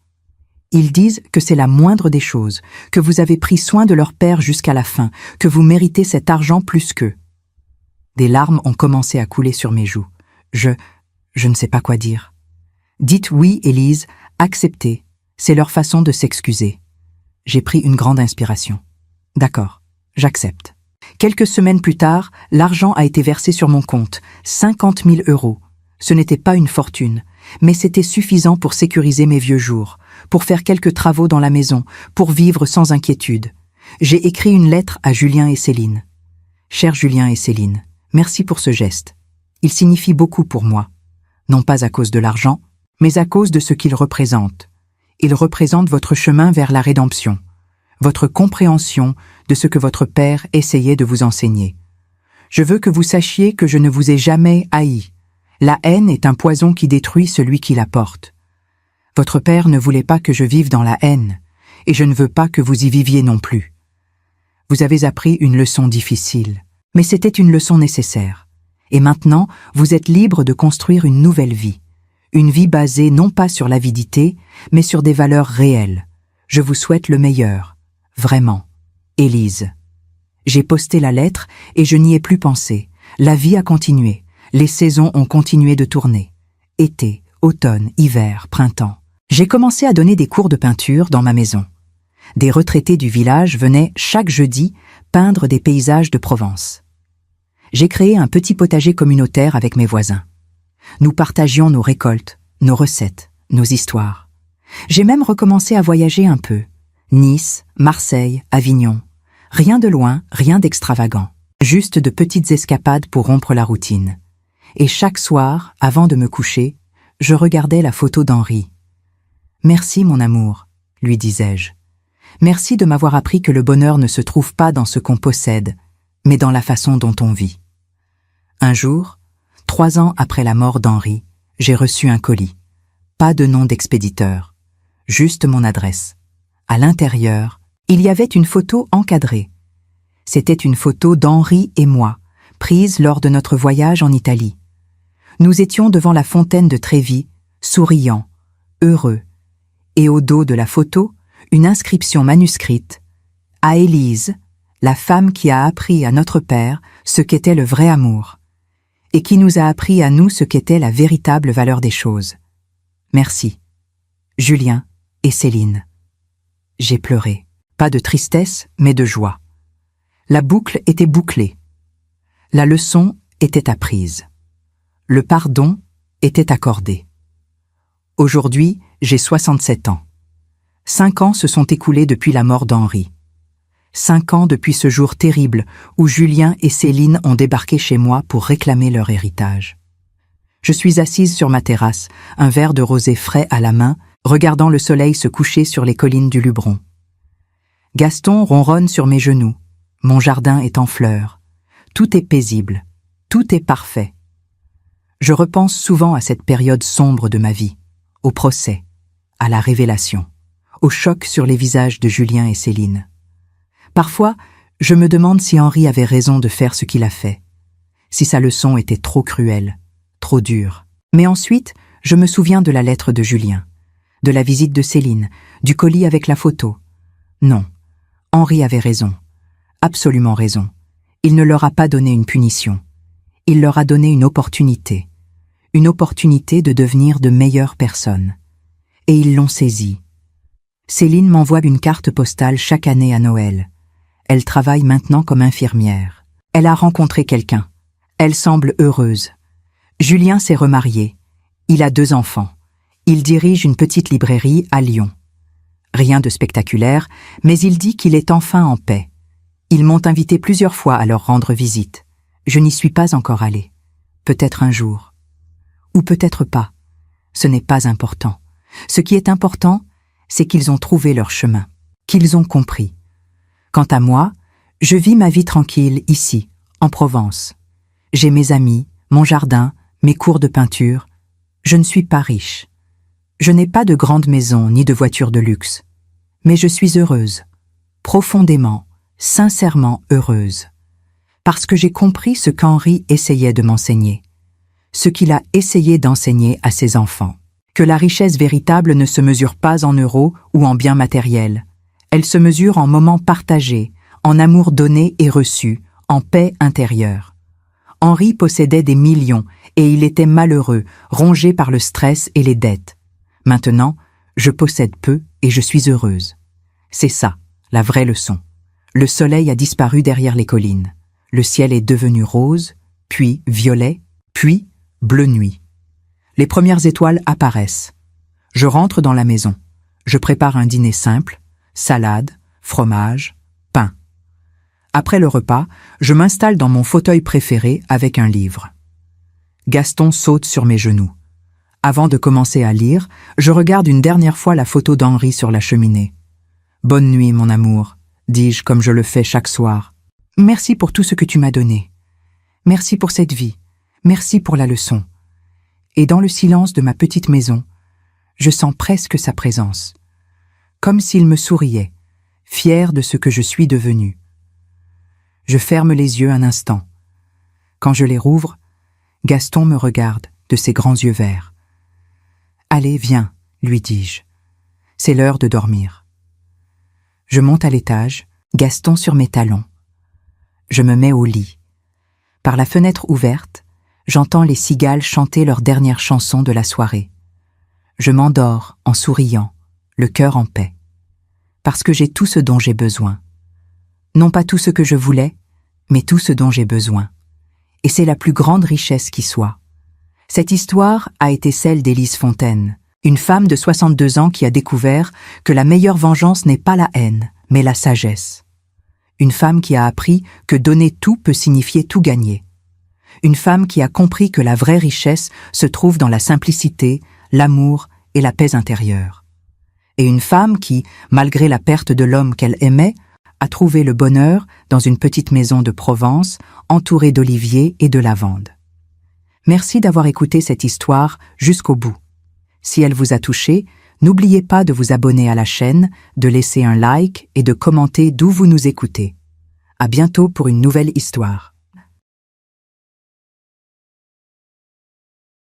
Ils disent que c'est la moindre des choses, que vous avez pris soin de leur père jusqu'à la fin, que vous méritez cet argent plus qu'eux. Des larmes ont commencé à couler sur mes joues. Je ne sais pas quoi dire. Dites oui, Élise, acceptez. C'est leur façon de s'excuser. J'ai pris une grande inspiration. D'accord, j'accepte. Quelques semaines plus tard, l'argent a été versé sur mon compte, 50 000 €. Ce n'était pas une fortune, mais c'était suffisant pour sécuriser mes vieux jours, pour faire quelques travaux dans la maison, pour vivre sans inquiétude. J'ai écrit une lettre à Julien et Céline. Cher Julien et Céline, merci pour ce geste. Il signifie beaucoup pour moi. Non pas à cause de l'argent, mais à cause de ce qu'il représente. Il représente votre chemin vers la rédemption, votre compréhension de ce que votre père essayait de vous enseigner. Je veux que vous sachiez que je ne vous ai jamais haï. La haine est un poison qui détruit celui qui la porte. Votre père ne voulait pas que je vive dans la haine, et je ne veux pas que vous y viviez non plus. Vous avez appris une leçon difficile, mais c'était une leçon nécessaire. Et maintenant, vous êtes libre de construire une nouvelle vie. Une vie basée non pas sur l'avidité, mais sur des valeurs réelles. Je vous souhaite le meilleur. Vraiment. Élise. J'ai posté la lettre et je n'y ai plus pensé. La vie a continué. Les saisons ont continué de tourner. Été, automne, hiver, printemps. J'ai commencé à donner des cours de peinture dans ma maison. Des retraités du village venaient chaque jeudi peindre des paysages de Provence. J'ai créé un petit potager communautaire avec mes voisins. Nous partagions nos récoltes, nos recettes, nos histoires. J'ai même recommencé à voyager un peu. Nice, Marseille, Avignon. Rien de loin, rien d'extravagant. Juste de petites escapades pour rompre la routine. Et chaque soir, avant de me coucher, je regardais la photo d'Henri. « Merci, mon amour », lui disais-je. « Merci de m'avoir appris que le bonheur ne se trouve pas dans ce qu'on possède, mais dans la façon dont on vit. » Un jour, 3 ans après la mort d'Henri, j'ai reçu un colis. Pas de nom d'expéditeur, juste mon adresse. À l'intérieur, il y avait une photo encadrée. C'était une photo d'Henri et moi, prise lors de notre voyage en Italie. Nous étions devant la fontaine de Trévi, souriants, heureux. Et au dos de la photo, une inscription manuscrite « À Élise, la femme qui a appris à notre père ce qu'était le vrai amour, et qui nous a appris à nous ce qu'était la véritable valeur des choses. Merci. Julien et Céline. » J'ai pleuré, pas de tristesse, mais de joie. La boucle était bouclée. La leçon était apprise. Le pardon était accordé. Aujourd'hui, j'ai 67 ans. 5 ans se sont écoulés depuis la mort d'Henri. 5 ans depuis ce jour terrible où Julien et Céline ont débarqué chez moi pour réclamer leur héritage. Je suis assise sur ma terrasse, un verre de rosé frais à la main, regardant le soleil se coucher sur les collines du Luberon. Gaston ronronne sur mes genoux. Mon jardin est en fleurs. Tout est paisible. Tout est parfait. Je repense souvent à cette période sombre de ma vie, au procès, à la révélation, au choc sur les visages de Julien et Céline. Parfois, je me demande si Henri avait raison de faire ce qu'il a fait, si sa leçon était trop cruelle, trop dure. Mais ensuite, je me souviens de la lettre de Julien, de la visite de Céline, du colis avec la photo. Non, Henri avait raison, absolument raison. Il ne leur a pas donné une punition. Il leur a donné une opportunité de devenir de meilleures personnes. et ils l'ont saisie. Céline m'envoie une carte postale chaque année à Noël. Elle travaille maintenant comme infirmière. Elle a rencontré quelqu'un. Elle semble heureuse. Julien s'est remarié. Il a 2 enfants. Il dirige une petite librairie à Lyon. Rien de spectaculaire, mais il dit qu'il est enfin en paix. Ils m'ont invité plusieurs fois à leur rendre visite. Je n'y suis pas encore allée. Peut-être un jour. Ou peut-être pas. Ce n'est pas important. Ce qui est important, c'est qu'ils ont trouvé leur chemin, qu'ils ont compris. Quant à moi, je vis ma vie tranquille ici, en Provence. J'ai mes amis, mon jardin, mes cours de peinture. Je ne suis pas riche. Je n'ai pas de grande maison ni de voiture de luxe. Mais je suis heureuse, profondément, sincèrement heureuse. Parce que j'ai compris ce qu'Henri essayait de m'enseigner. Ce qu'il a essayé d'enseigner à ses enfants. Que la richesse véritable ne se mesure pas en euros ou en biens matériels. Elle se mesure en moments partagés, en amour donné et reçu, en paix intérieure. Henri possédait des millions et il était malheureux, rongé par le stress et les dettes. Maintenant, je possède peu et je suis heureuse. C'est ça, la vraie leçon. Le soleil a disparu derrière les collines. Le ciel est devenu rose, puis violet, puis bleu nuit. Les premières étoiles apparaissent. Je rentre dans la maison. Je prépare un dîner simple, salade, fromage, pain. Après le repas, je m'installe dans mon fauteuil préféré avec un livre. Gaston saute sur mes genoux. Avant de commencer à lire, je regarde une dernière fois la photo d'Henri sur la cheminée. « Bonne nuit, mon amour », dis-je comme je le fais chaque soir. « Merci pour tout ce que tu m'as donné. Merci pour cette vie. Merci pour la leçon. » Et dans le silence de ma petite maison, je sens presque sa présence. Comme s'il me souriait, fier de ce que je suis devenue. Je ferme les yeux un instant. Quand je les rouvre, Gaston me regarde de ses grands yeux verts. « Allez, viens, lui dis-je. C'est l'heure de dormir. » Je monte à l'étage, Gaston sur mes talons. Je me mets au lit. Par la fenêtre ouverte, j'entends les cigales chanter leur dernière chanson de la soirée. Je m'endors en souriant, le cœur en paix. Parce que j'ai tout ce dont j'ai besoin. Non pas tout ce que je voulais, mais tout ce dont j'ai besoin. Et c'est la plus grande richesse qui soit. Cette histoire a été celle d'Élise Fontaine, une femme de 62 ans qui a découvert que la meilleure vengeance n'est pas la haine, mais la sagesse. Une femme qui a appris que donner tout peut signifier tout gagner. Une femme qui a compris que la vraie richesse se trouve dans la simplicité, l'amour et la paix intérieure. Et une femme qui, malgré la perte de l'homme qu'elle aimait, a trouvé le bonheur dans une petite maison de Provence, entourée d'oliviers et de lavandes. Merci d'avoir écouté cette histoire jusqu'au bout. Si elle vous a touché, n'oubliez pas de vous abonner à la chaîne, de laisser un like et de commenter d'où vous nous écoutez. À bientôt pour une nouvelle histoire.